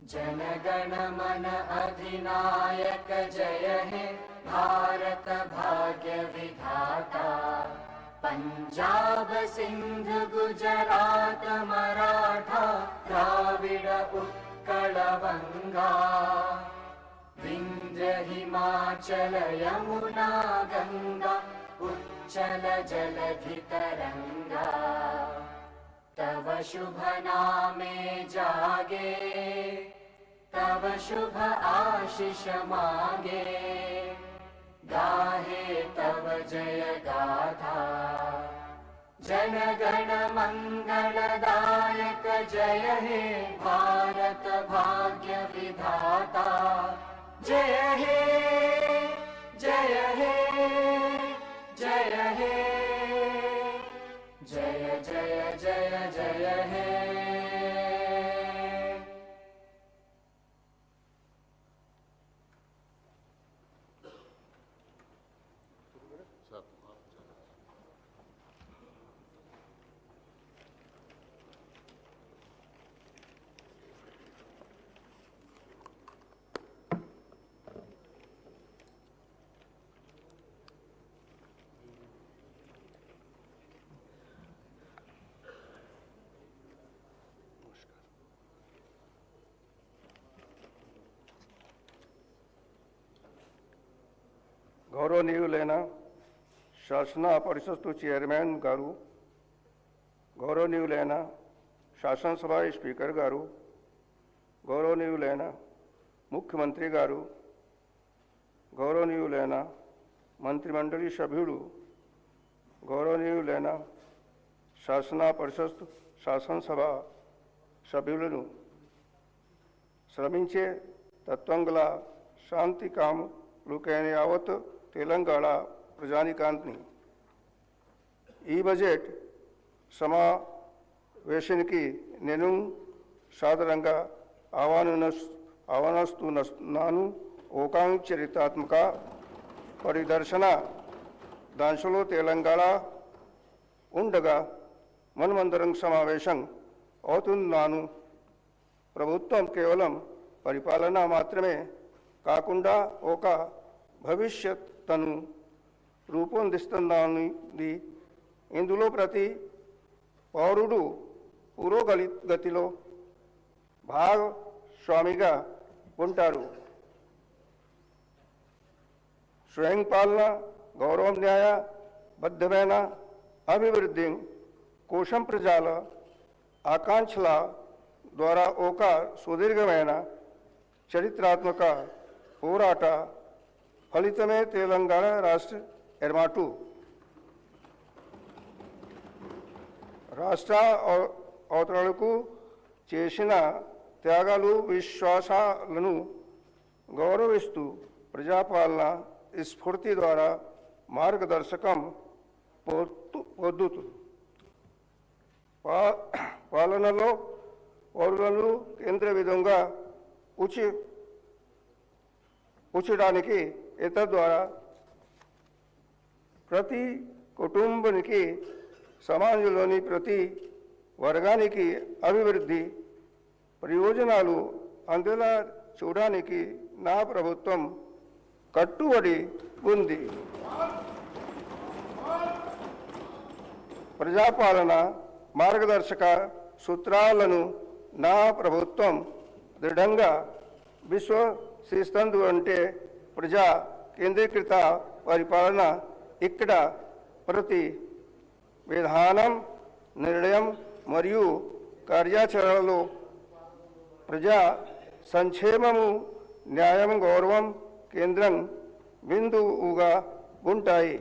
जनगण मन अधिनायक जय हे भारत भाग्य विधाता। पंजाब सिंध गुजरात मराठा द्राविड़ उत्कल बंगा। विंध्य हिमाचल यमुना गंगा उच्चल जलधि तरंगा। तव शुभ नामे जागे तव शुभ आशीष मागे। गाहे तव जय गाथा जनगण मंगलदायक जय हे भारत भाग्य विधाता। जय हे जय हे जय हे గౌరవనీయులైన శాసన పరిషత్తు చైర్మన్ గారు, గౌరవనీయులైన శాసనసభ స్పీకర్ గారు, గౌరవనీయులైన ముఖ్యమంత్రి గారు, గౌరవనీయులైన మంత్రిమండలి సభ్యులు, గౌరవనీయులైన శాసన పరిషత్ శాసనసభ సభ్యులను, శ్రమించే తత్వం గల శాంతి కాములకైన యావత్ తెలంగాణ ప్రజానికాన్ని ఈ బడ్జెట్ సమావేశానికి నేను సాదరంగా ఆహ్వానిస్తున్నాను. ఓకాంగ్ చరిత్రాత్మక పరిదర్శన దాంట్లో తెలంగాణ ఉండగా మనమందరం సమావేశం అవుతున్నాను. ప్రభుత్వం కేవలం పరిపాలన మాత్రమే కాకుండా ఒక భవిష్యత్తును రూపొందిస్తుందని, ఇందులో ప్రతి పౌరుడు పురోగతిలో భాగస్వామిగా ఉంటారు. స్వయం పాలన, గౌరవం, న్యాయబద్ధమైన అభివృద్ధి కోసం ప్రజల ఆకాంక్షల ద్వారా ఒక సుదీర్ఘమైన చరిత్రాత్మక పోరాట ఫలితమే తెలంగాణ రాష్ట్ర ఏర్పాటు. రాష్ట్ర అవతరణకు చేసిన త్యాగాలు, విశ్వాసాలను గౌరవిస్తూ ప్రజాపాలన స్ఫూర్తి ద్వారా మార్గదర్శకం పొందుతూ పాలనలో పౌరులను కేంద్ర విధంగా ఉంచడానికి ద్వారా ప్రతి కుటుంబానికి, సమాజంలోని ప్రతి వర్గానికి అభివృద్ధి ప్రయోజనాలు అందేలా చూడడానికి నా ప్రభుత్వం కట్టుబడి ఉంది. ప్రజాపాలన మార్గదర్శక సూత్రాలను నా ప్రభుత్వం దృఢంగా విశ్వసిస్తుంది. అంటే ప్రజా కేంద్రీకృత పరిపాలన. ఇక్కడ ప్రతి విధానం, నిర్ణయం మరియు కార్యాచరణలో ప్రజా సంక్షేమము, న్యాయం, గౌరవం కేంద్రం బిందువుగా ఉంటాయి.